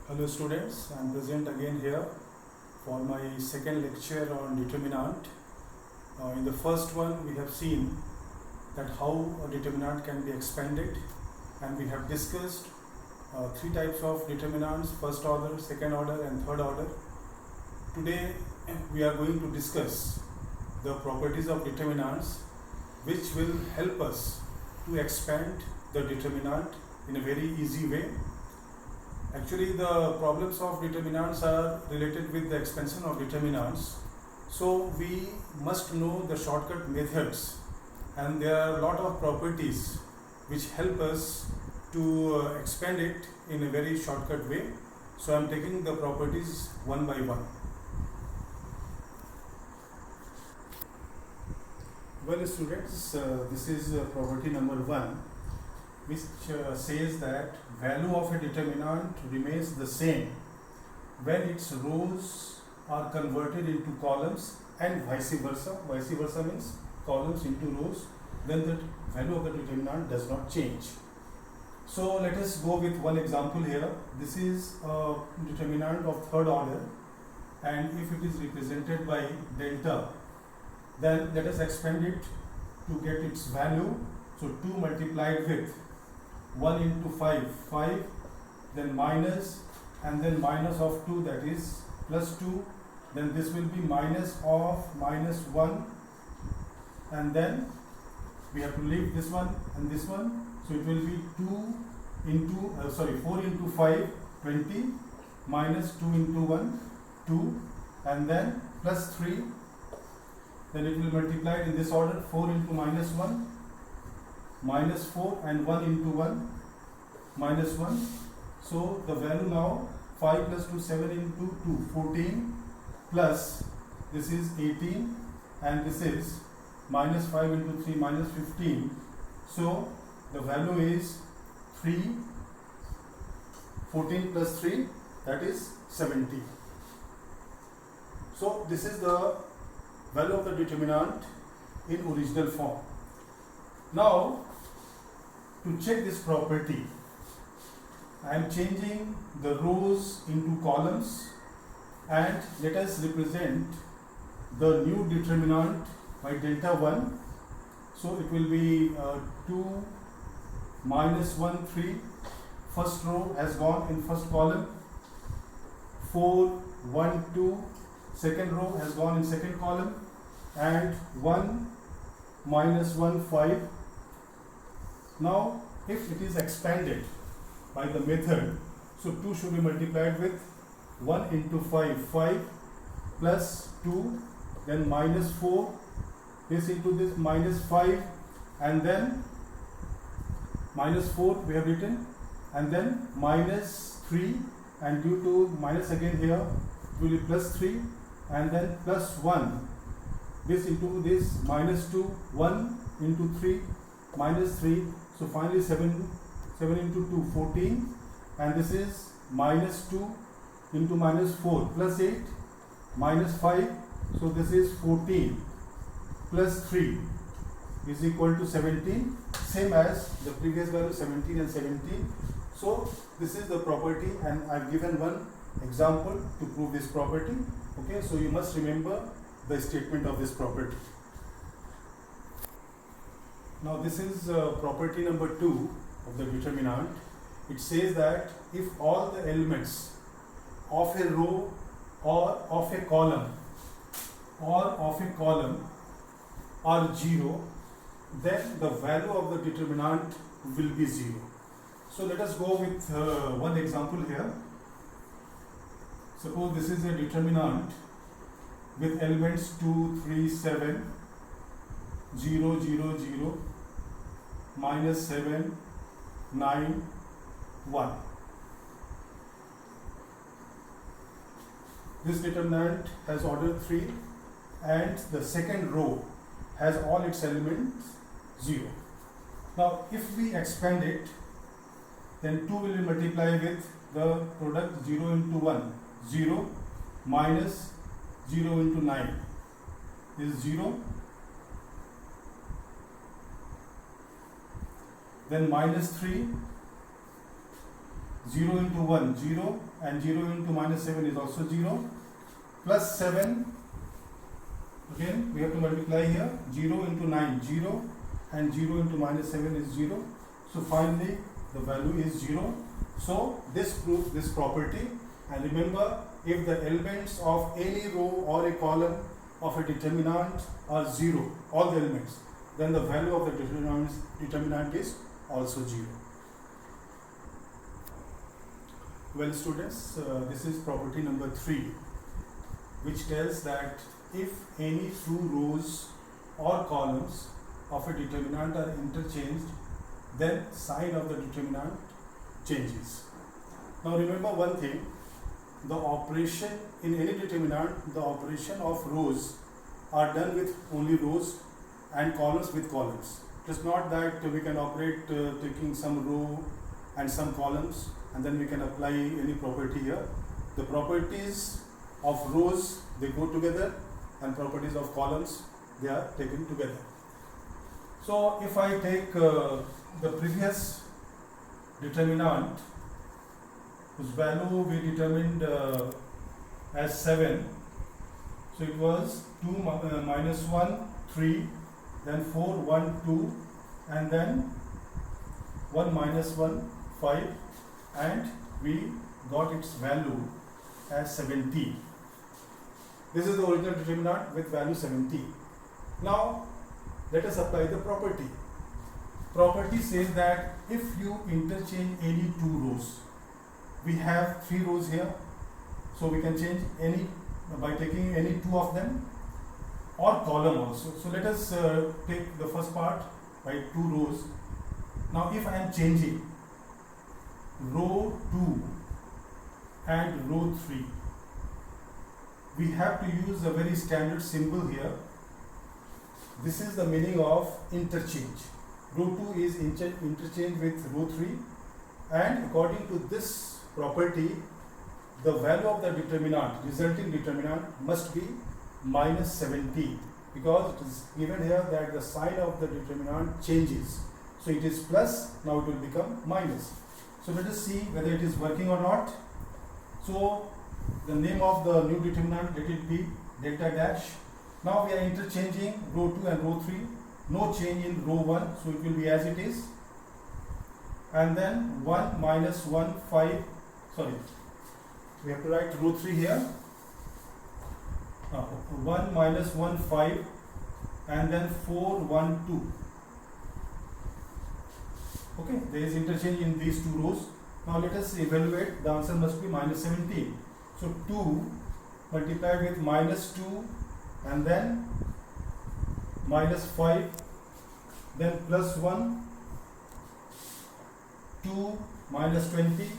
Hello students, I am present again here for my second lecture on determinant. In the first one we have seen that how a determinant can be expanded, and we have discussed three types of determinants: first order, second order and third order. Today we are going to discuss the properties of determinants which will help us to expand the determinant in a very easy way. Actually, the problems of determinants are related with the expansion of determinants. So we must know the shortcut methods, and there are a lot of properties which help us to expand it in a very shortcut way. So I am taking the properties one by one. Well students, this is property number 1, which says that value of a determinant remains the same when its rows are converted into columns and vice versa. Vice versa means columns into rows, then the value of the determinant does not change. So let us go with one example here. This is a determinant of third order, and if it is represented by delta, then let us expand it to get its value. So 2 multiplied with 1 into 5, 5, then minus, and then minus of 2, that is plus 2, then this will be minus of minus 1, and then we have to leave this one and this one, so it will be 4 into 5, 20, minus 2 into 1, 2, and then plus 3, then it will multiply in this order, 4 into minus 1, minus 4, and 1 into 1, minus 1. So the value now 5 plus 2, 7 into 2, 14, plus this is 18, and this is minus 5 into 3, minus 15. So the value is 3, 14 plus 3, that is 70. So this is the value of the determinant in original form. Now, to check this property, I am changing the rows into columns, and let us represent the new determinant by delta 1. So it will be 2 minus 1, 3. First row has gone in first column. 4, 1, 2. Second row has gone in second column, and 1 minus 1, 5. Now if it is expanded by the method, so 2 should be multiplied with 1 into 5, 5, plus 2, then minus 4, this into this, minus 5, and then minus 4 we have written, and then minus 3, and due to minus again here it will be plus 3, and then plus 1, this into this, minus 2, 1 into 3, minus 3, so finally 7 into 2, 14, and this is minus 2 into minus 4, plus 8, minus 5, so this is 14, plus 3 is equal to 17, same as the previous value, 17 and 17. So this is the property, and I have given one example to prove this property. Okay, so you must remember the statement of this property. Now this is property number 2 of the determinant. It says that if all the elements of a row or of a column are 0, then the value of the determinant will be 0. So let us go with one example here. Suppose this is a determinant with elements 2, 3, 7, 0, 0, 0, minus 7, 9, 1. This determinant has order 3, and the second row has all its elements 0. Now if we expand it, then 2 will be multiplied with the product 0 into 1, 0, minus 0 into 9 is 0, then minus 3, 0 into 1 0, and 0 into minus 7 is also 0, plus 7, again we have to multiply here, 0 into 9 0, and 0 into minus 7 is 0. So finally the value is 0. So this proves this property. And remember, if the elements of any row or a column of a determinant are 0, all the elements, then the value of the determinant is also 0. Well students, this is property number 3, which tells that if any two rows or columns of a determinant are interchanged, then sign of the determinant changes. Now remember one thing, the operation in any determinant, the operation of rows are done with only rows and columns with columns. It is not that we can operate taking some row and some columns and then we can apply any property here. The properties of rows, they go together, and properties of columns, they are taken together. So if I take the previous determinant, whose value we determined as 7, so it was 2 minus 1 3, then 4 1 2, and then 1 minus 1 5, and we got its value as 17. This is the original determinant with value 17. Now let us apply the property. Property says that if you interchange any two rows, we have 3 rows here, so we can change any by taking any 2 of them, or column also. So let us take the first part by 2 rows. Now if I am changing row 2 and row 3, we have to use a very standard symbol here. This is the meaning of interchange. Row 2 is interchanged with row 3, and according to this property, the value of the determinant, resulting determinant, must be minus 17, because it is given here that the sign of the determinant changes. So it is plus, now it will become minus. So let us see whether it is working or not. So the name of the new determinant, let it be delta dash. Now we are interchanging row 2 and row 3. No change in row 1, so it will be as it is. And then 1 minus 1 5, sorry, we have to write row 3 here. 1 minus 1 5, and then 4 1 2. Okay, there is interchange in these 2 rows. Now let us evaluate. The answer must be minus 17. So 2 multiplied with minus 2, and then minus 5, then plus 1, 2 minus 20,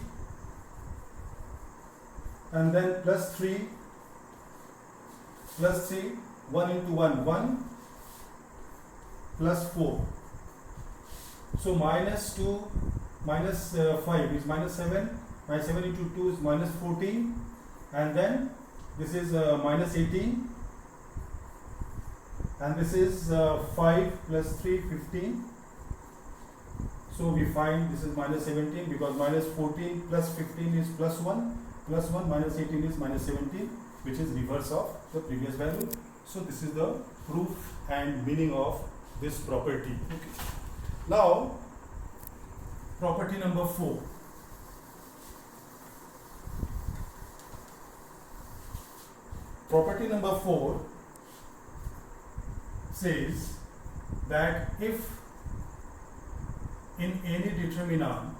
and then plus 3, 1 into 1 1, plus 4. So minus 2 minus 5 is minus 7, minus 7 into 2 is minus 14, and then this is minus 18, and this is 5 plus 3 15. So we find this is minus 17, because minus 14 plus 15 is plus 1, plus 1 minus 18 is minus 17, which is reverse of the previous value. So this is the proof and meaning of this property. Okay. Now property number 4. Property number 4 says that if in any determinant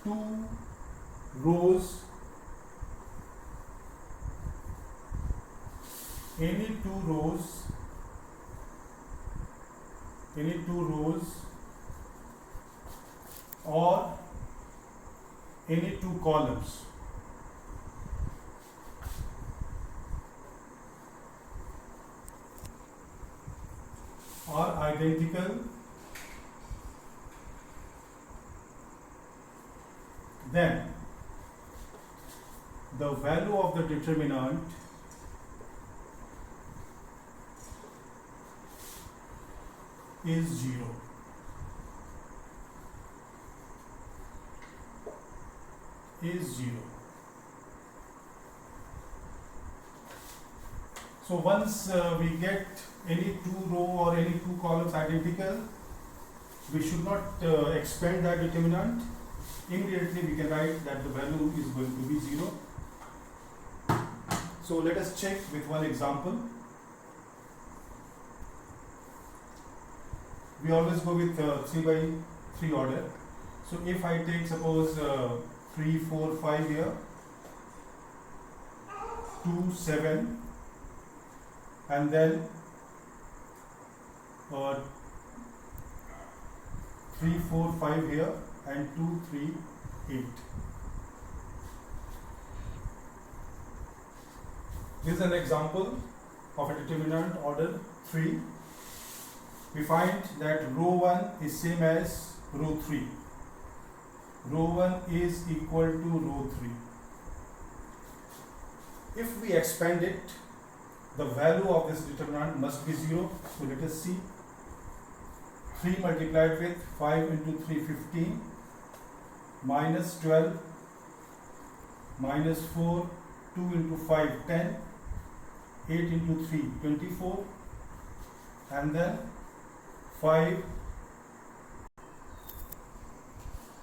two rows, any two rows or any 2 columns are identical, then the value of the determinant is 0. Is 0. So once we get any two row or any two columns identical, we should not expand that determinant. Immediately we can write that the value is going to be 0. So let us check with one example. We always go with 3 by 3 order. So if I take suppose 3, 4, 5 here, 2, 7, and then 3, 4, 5 here, and 2, 3, 8. This is an example of a determinant order 3. We find that row 1 is same as row 3. Row 1 is equal to row 3. If we expand it, the value of this determinant must be 0. So let us see. 3 multiplied with 5 into 3, 15, minus 12, minus 4, 2 into 5, 10, 8 into 3, 24, and then 5.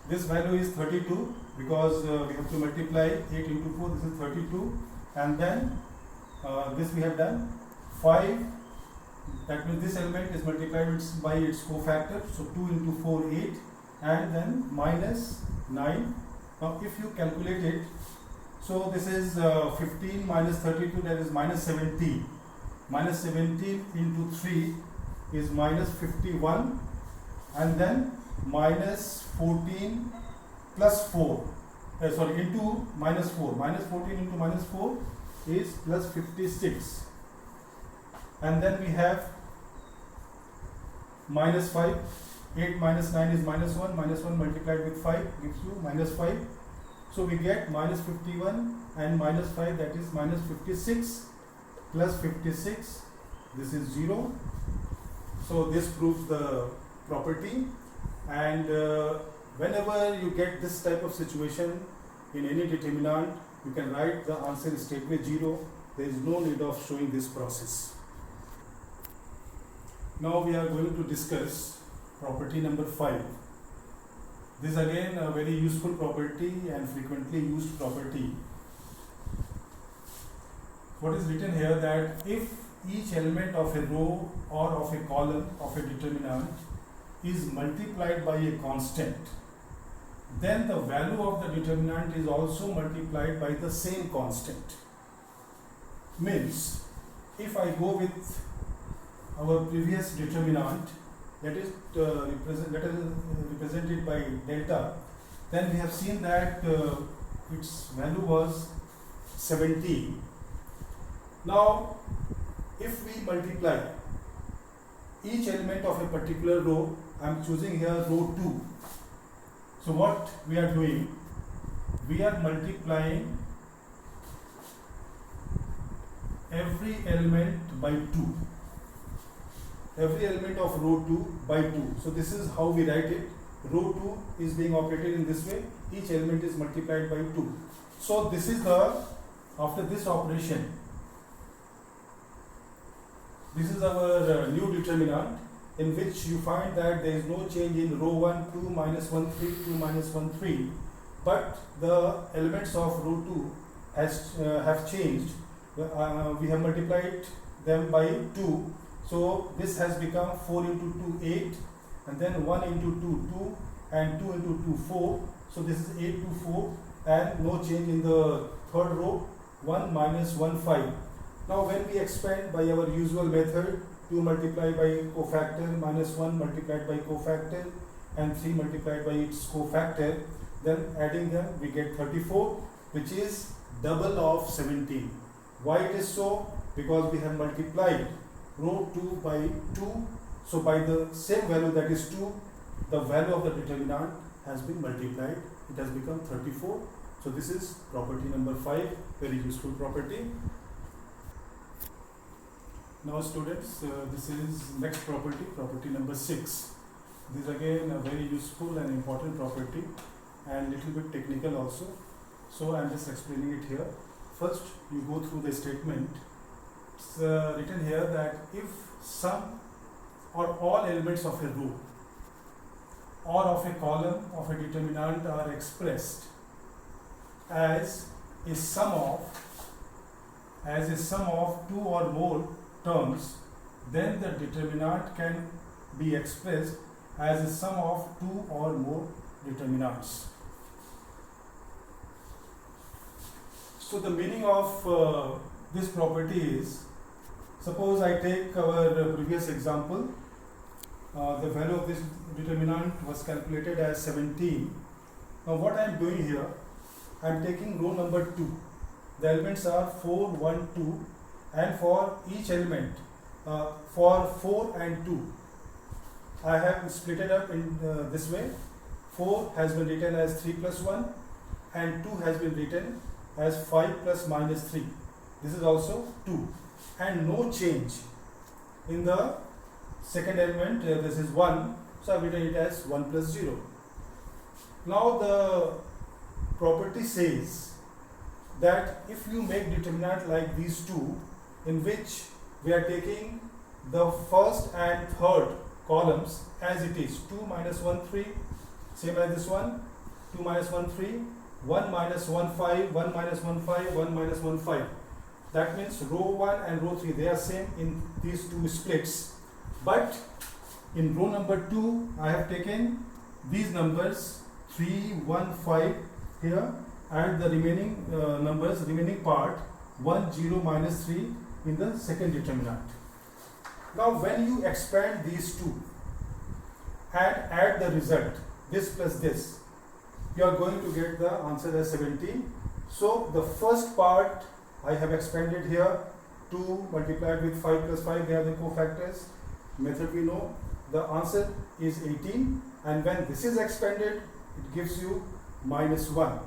This value is 32 because we have to multiply 8 into 4, this is 32, and then this we have done 5. That means this element is multiplied by its cofactor, so 2 into 4, 8, and then minus 9. Now if you calculate it, so this is 15 minus 32, that is minus 17. Minus 17 into 3 is minus 51, and then minus 14 plus 4, into minus 4. Minus 14 into minus 4 is plus 56. And then we have minus 5. 8 minus 9 is minus 1. Minus 1 multiplied with 5 gives you minus 5. So we get minus 51 and minus 5, that is minus 56 plus 56. This is 0. So this proves the property. And whenever you get this type of situation in any determinant, you can write the answer straightway 0. There is no need of showing this process. Now we are going to discuss property number 5. This is again a very useful property and frequently used property. What is written here, that if each element of a row or of a column of a determinant is multiplied by a constant, then the value of the determinant is also multiplied by the same constant. Means, if I go with our previous determinant, that is represented by delta, then we have seen that its value was 17. Now, if we multiply each element of a particular row, I am choosing here row 2. So what we are doing, we are multiplying every element by 2. Every element of row 2 by 2. So this is how we write it. Row 2 is being operated in this way. Each element is multiplied by 2. So this is after this operation, this is our new determinant, in which you find that there is no change in row 1, 2, minus 1, 3, 2, minus 1, 3. But the elements of row 2 have changed. We have multiplied them by 2. So this has become 4 into 2, 8, and then 1 into 2, 2, and 2 into 2, 4. So this is 8 to 4, and no change in the third row, 1 minus 1, 5. Now when we expand by our usual method, 2 multiplied by cofactor, minus 1 multiplied by cofactor, and 3 multiplied by its cofactor, then adding them we get 34, which is double of 17. Why it is so? Because we have multiplied row 2 by 2. So by the same value, that is 2, the value of the determinant has been multiplied. It has become 34. So this is property number 5, very useful property. Now students, this is next property, property number 6. This is again a very useful and important property and little bit technical also. So I am just explaining it here. First you go through the statement. It's written here that if some or all elements of a row or of a column of a determinant are expressed as a sum of two or more terms, then the determinant can be expressed as a sum of two or more determinants. So the meaning of this property is, suppose I take our previous example, the value of this determinant was calculated as 17. Now what I am doing here, I am taking row number 2. The elements are 4, 1, 2, and for each element, for 4 and 2, I have split it up in this way. 4 has been written as 3 plus 1 and 2 has been written as 5 plus minus 3. This is also 2, and no change in the second element. This is 1, so I have written it as 1 plus 0. Now the property says that if you make determinant like these two, in which we are taking the first and third columns as it is, 2 minus 1 3, same as this one, 2 minus 1 3, 1 minus 1 5, 1 minus 1 5, 1 minus 1 5. That means row 1 and row 3, they are same in these two splits. But in row number 2, I have taken these numbers 3, 1, 5 here, and the remaining numbers, remaining part 1, 0, minus 3 in the second determinant. Now when you expand these two and add the result, this plus this, you are going to get the answer as 17. So the first part I have expanded here, 2 multiplied with 5 plus 5, they are the cofactors. Method we know, the answer is 18, and when this is expanded, it gives you minus 1.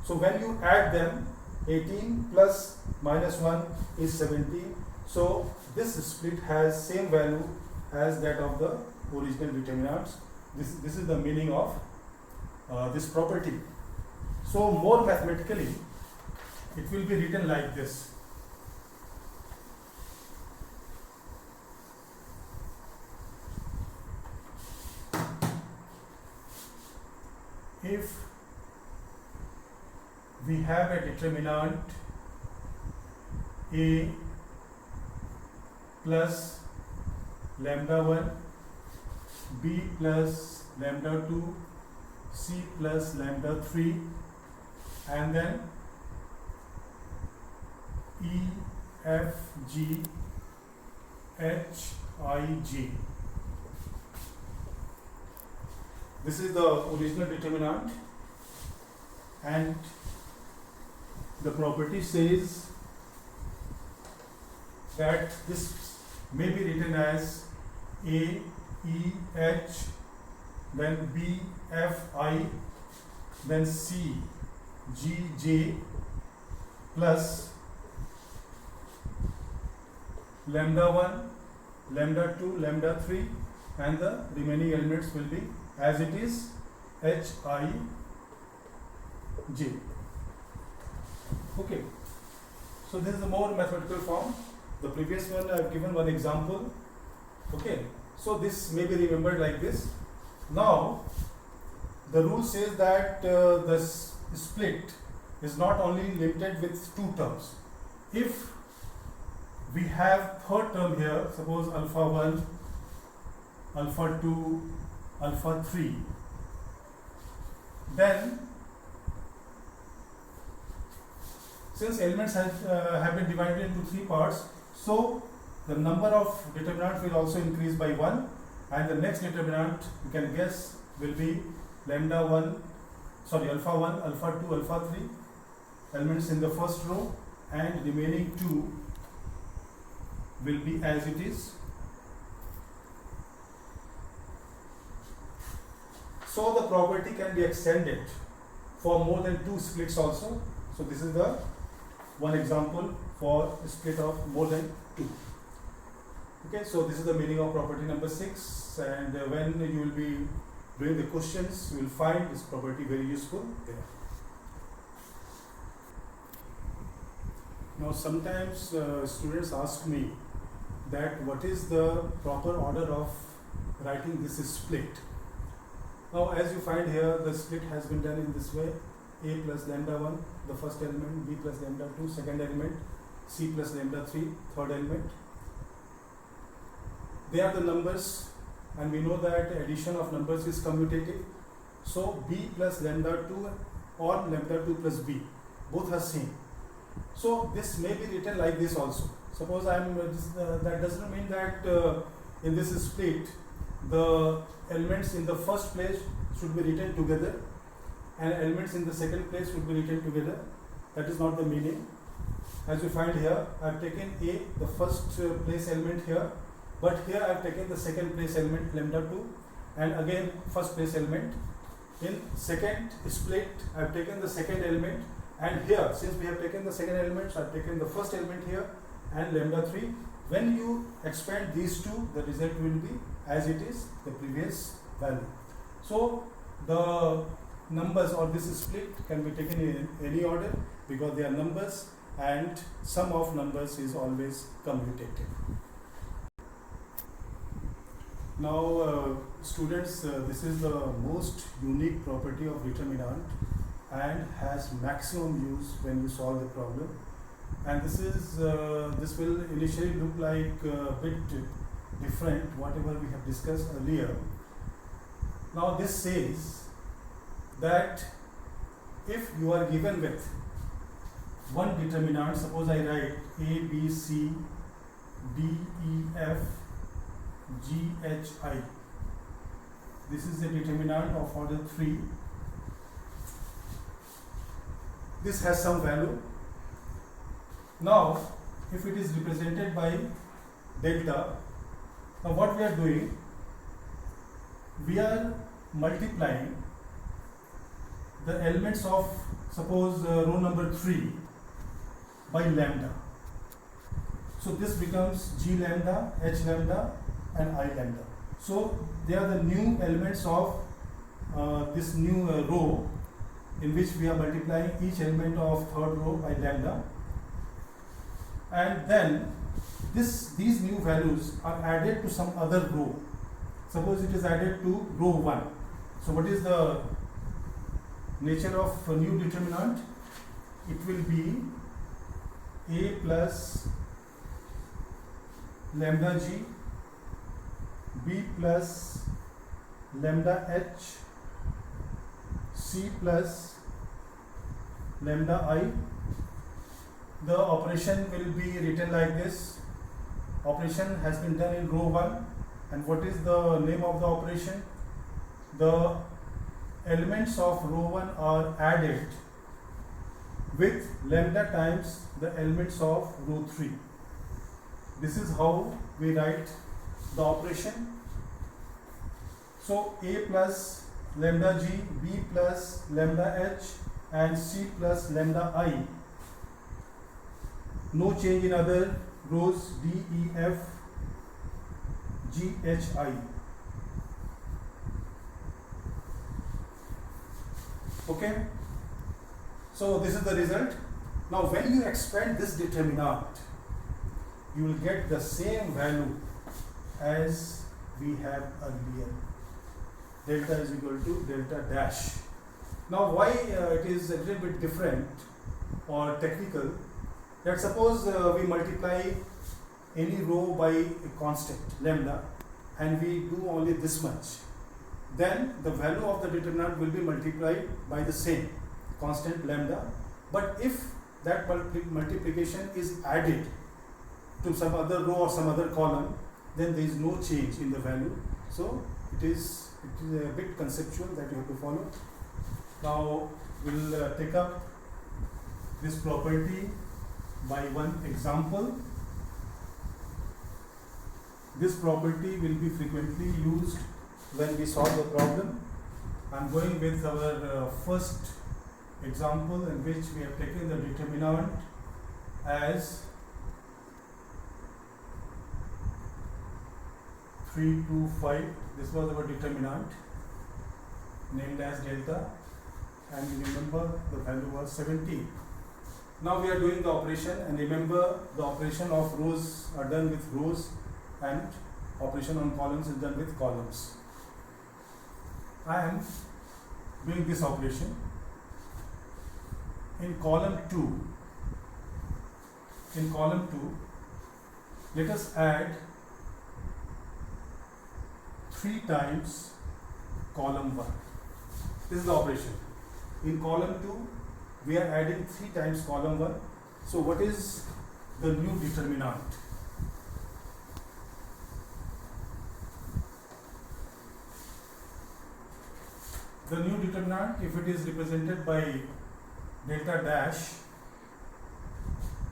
So when you add them, 18 plus minus 1 is 17. So this split has same value as that of the original determinants. This is the meaning of this property. So more mathematically, it will be written like this. If we have a determinant A plus lambda 1, B plus lambda 2, C plus lambda 3, and then E, F, G, H, I, J. This is the original determinant, and the property says that this may be written as A, E, H, then B, F, I, then C, G, J plus lambda 1, lambda 2, lambda 3, and the remaining elements will be as it is, H, I, J. Okay. So this is the more mathematical form. The previous one I have given one example. Okay. So this may be remembered like this. Now the rule says that the split is not only limited with two terms. If we have third term here, suppose alpha 1, alpha 2, alpha 3, then since elements have been divided into three parts, so the number of determinants will also increase by 1, and the next determinant you can guess will be alpha 1, alpha 2, alpha 3 elements in the first row, and remaining 2 will be as it is. So the property can be extended for more than 2 splits also. So this is the one example for a split of more than 2. Okay, so this is the meaning of property number 6, and when you will be doing the questions, you will find this property very useful there. Now sometimes students ask me that what is the proper order of writing this split. Now as you find here, the split has been done in this way: a plus lambda 1, the first element; b plus lambda 2, second element; c plus lambda 3, third element. They are the numbers, and we know that addition of numbers is commutative. So b plus lambda 2 or lambda 2 plus b, both are same. So this may be written like this also. Suppose that does not mean that in this split the elements in the first place should be written together and elements in the second place should be written together. That is not the meaning. As you find here, I have taken a, the first place element here, but here I have taken the second place element lambda 2 and again first place element. In second split, I have taken the second element, and here since we have taken the second element, so I have taken the first element here and lambda 3. When you expand these two, the result will be as it is, the previous value. So the numbers or this split can be taken in any order because they are numbers and sum of numbers is always commutative. Now students, this is the most unique property of determinant and has maximum use when you solve the problem. And this will initially look like a bit different whatever we have discussed earlier. Now this says that if you are given with one determinant, suppose I write a, b, c, d, e, f, g, h, I. This is the determinant of order 3. This has some value. Now if it is represented by delta, now what we are doing, we are multiplying the elements of, suppose row number 3 by lambda. So this becomes g lambda, h lambda and I lambda. So they are the new elements of this new row in which we are multiplying each element of third row by lambda, and then these new values are added to some other row. Suppose it is added to row 1. So what is the nature of a new determinant? It will be a plus lambda g, b plus lambda h, c plus lambda I. The operation will be written like this. Operation has been done in row 1, and what is the name of the operation? The elements of row 1 are added with lambda times the elements of row 3. This is how we write the operation. So a plus lambda g, b plus lambda h and c plus lambda I. No change in other rows d, e, f, g, h, I. Okay, so this is the result. Now when you expand this determinant, you will get the same value as we had earlier. Delta is equal to delta dash. Now why it is a little bit different or technical? Let's suppose we multiply any row by a constant lambda and we do only this much. Then the value of the determinant will be multiplied by the same constant lambda. But if that multiplication is added to some other row or some other column, then there is no change in the value. So it is a bit conceptual that you have to follow. Now we'll take up this property by one example. This property will be frequently used when we solve the problem. I am going with our first example in which we have taken the determinant as 3, 2, 5. This was our determinant named as delta, and you remember the value was 17. Now we are doing the operation, and remember the operation of rows are done with rows and operation on columns is done with columns. I am doing this operation in column 2. In column 2, let us add 3 times column 1. This is the operation. In column 2, we are adding 3 times column 1. So what is the new determinant? The new determinant, if it is represented by delta dash,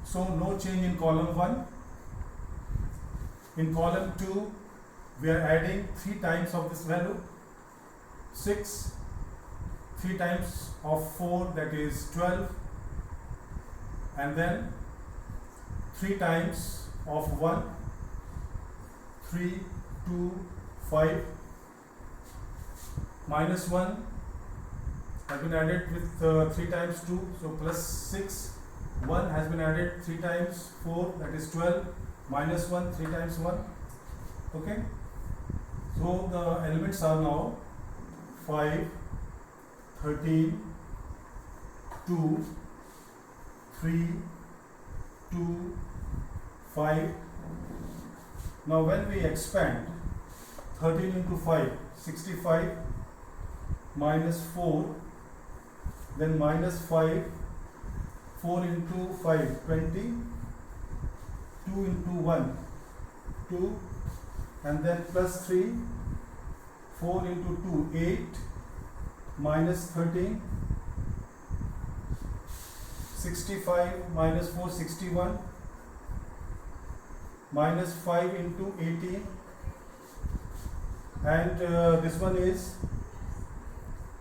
so no change in column 1. In column 2, we are adding 3 times of this value, 6, 3 times of 4, that is 12, and then 3 times of 1, 3, 2, 5, minus 1 has been added with 3 times 2, so plus 6, 1 has been added 3 times 4, that is 12, minus 1, 3 times 1, okay. So the elements are now 5, 13, 2, 3, 2, 5. Now when we expand 13 into 5, 65, minus 4, then minus 5, 4 into 5, 20, 2 into 1, 2, and then plus 3, 4 into 2, 8, minus 13, 65, minus 4, 61, minus 5 into 18, and this one is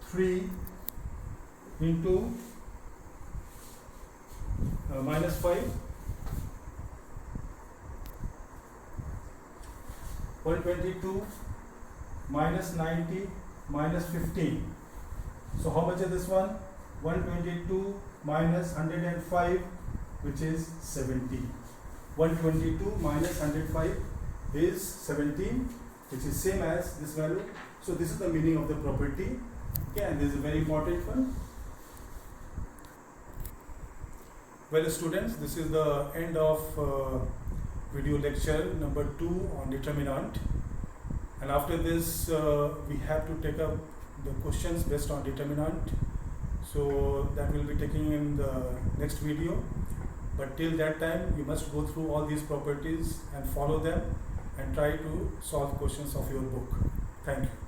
3 into minus 5, 122, minus 90, minus 15. So how much is this one? 122 minus 105, which is 17. 122 minus 105 is 17, which is same as this value. So this is the meaning of the property. Okay, and this is a very important one. Well, students, this is the end of video lecture number 2 on determinant. And after this, we have to take up the questions based on determinant. So that will be taken in the next video. But till that time, you must go through all these properties and follow them and try to solve questions of your book. Thank you.